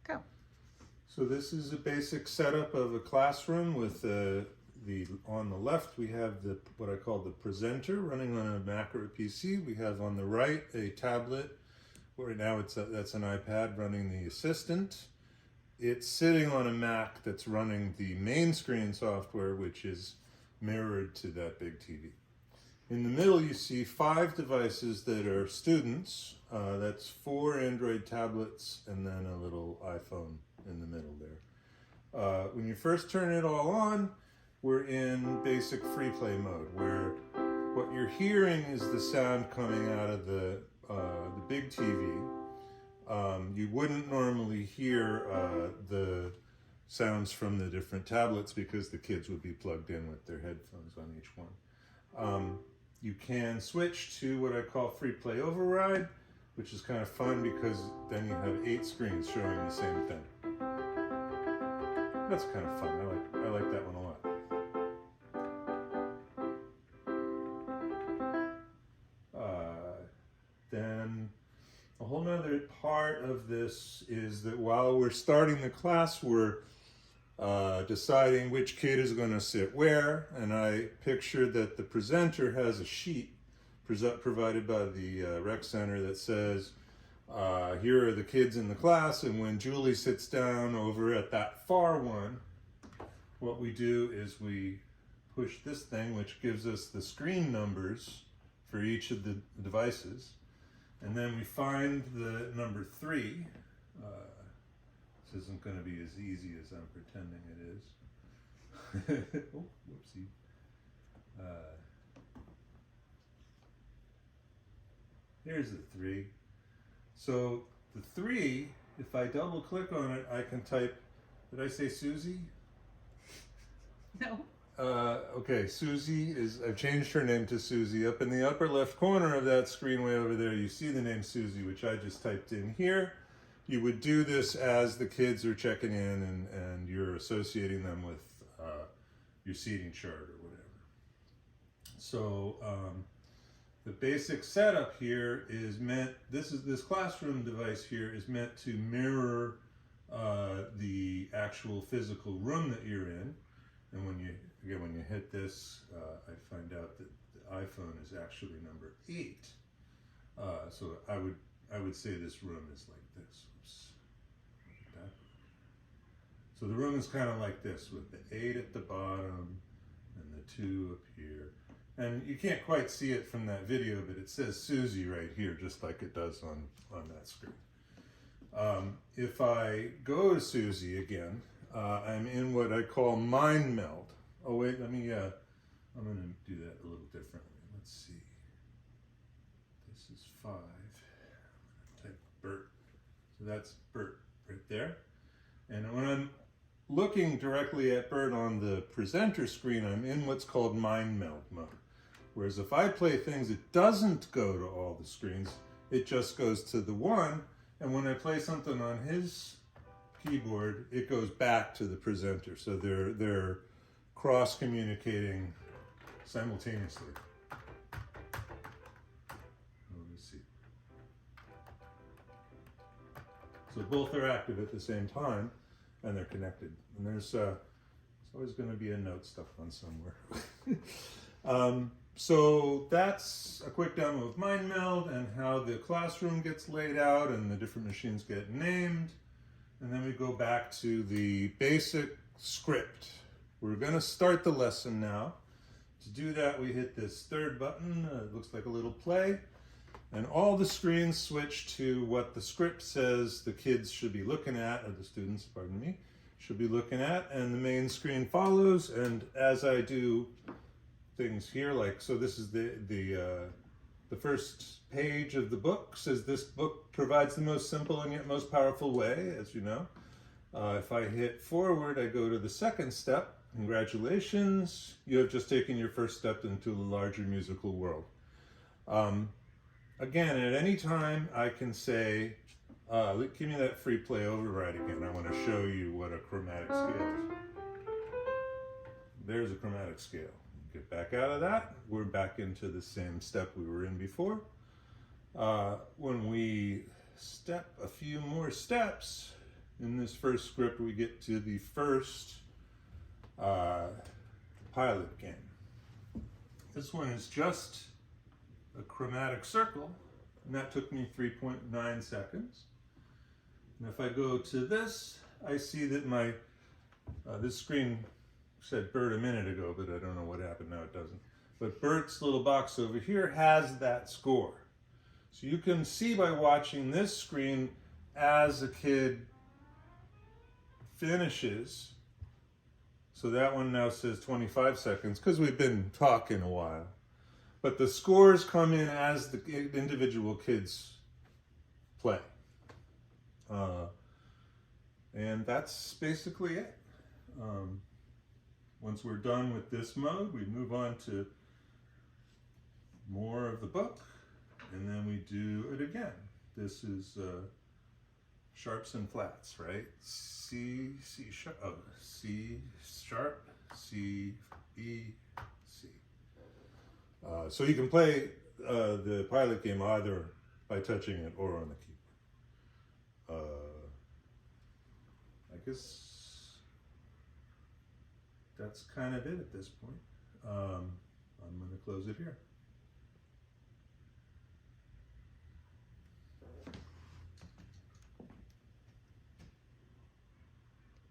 Go. So this is a basic setup of a classroom with on the left we have what I call the presenter running on a Mac or a PC. We have on the right a tablet. Right now that's an iPad running the assistant. It's sitting on a Mac that's running the main screen software, which is mirrored to that big TV. In the middle you see 5 devices that are students. That's 4 Android tablets and then a little iPhone in the middle there. When you first turn it all on, we're in basic free play mode, where what you're hearing is the sound coming out of the big TV. You wouldn't normally hear the sounds from the different tablets because the kids would be plugged in with their headphones on each one. You can switch to what I call free play override, which is kind of fun because then you have 8 screens showing the same thing. That's kind of fun. I like that one a lot. Then a whole nother part of this is that while we're starting the class, we're deciding which kid is going to sit where, and I pictured that the presenter has a sheet provided by the rec center that says, here are the kids in the class, and when Julie sits down over at that far one, what we do is we push this thing, which gives us the screen numbers for each of the devices, and then we find the number 3. This isn't going to be as easy as I'm pretending it is. Oh, whoopsie. Here's the 3. So the 3, if I double click on it, I can type, did I say Susie? No. Okay, Susie I've changed her name to Susie. Up in the upper left corner of that screen way over there, you see the name Susie, which I just typed in here. You would do this as the kids are checking in and you're associating them with your seating chart or whatever. So the basic setup here is this classroom device here is meant to mirror the actual physical room that you're in. And when you hit this, I find out that the iPhone is actually number 8. So I would say this room is like this. Oops. Look at that. So the room is kind of like this, with the 8 at the bottom and the 2 up here. And you can't quite see it from that video, but it says Susie right here, just like it does on that screen. If I go to Susie again, I'm in what I call mind meld. Oh wait, I'm going to do that a little differently. Let's see. This is 5. I'm going to type Bert. So that's Bert right there. And when I'm looking directly at Bert on the presenter screen, I'm in what's called mind meld mode. Whereas if I play things, it doesn't go to all the screens. It just goes to the one. And when I play something on his keyboard, it goes back to the presenter. So they're cross-communicating simultaneously. Let me see. So both are active at the same time, and they're connected. And there's always going to be a note stuck on somewhere. So that's a quick demo of Mind Meld and how the classroom gets laid out and the different machines get named. And then we go back to the basic script. We're going to start the lesson now. To do that, we hit this 3rd button. It looks like a little play. And all the screens switch to what the script says the kids should be looking at, or the students, pardon me, should be looking at. And the main screen follows. And as I do things here, like, so this is the first page of the book, says this book provides the most simple and yet most powerful way, as you know. If I hit forward, I go to the 2nd step. Congratulations, you have just taken your first step into a larger musical world. Again, at any time I can say, give me that free play override again. I want to show you what a chromatic scale is. There's a chromatic scale. Get back out of that. We're back into the same step we were in before. When we step a few more steps, in this first script, we get to the first pilot game. This one is just a chromatic circle, and that took me 3.9 seconds. And if I go to this, I see that my, this screen said Bert a minute ago, but I don't know what happened, now it doesn't. But Bert's little box over here has that score. So you can see by watching this screen as a kid finishes. So that one now says 25 seconds because we've been talking a while. But the scores come in as the individual kids play. And that's basically it. Once we're done with this mode, we move on to more of the book, and then we do it again. This is sharps and flats, right? C sharp, oh, C sharp, C, E, C. So you can play the pilot game either by touching it or on the keyboard. I guess that's kind of it at this point. I'm going to close it here.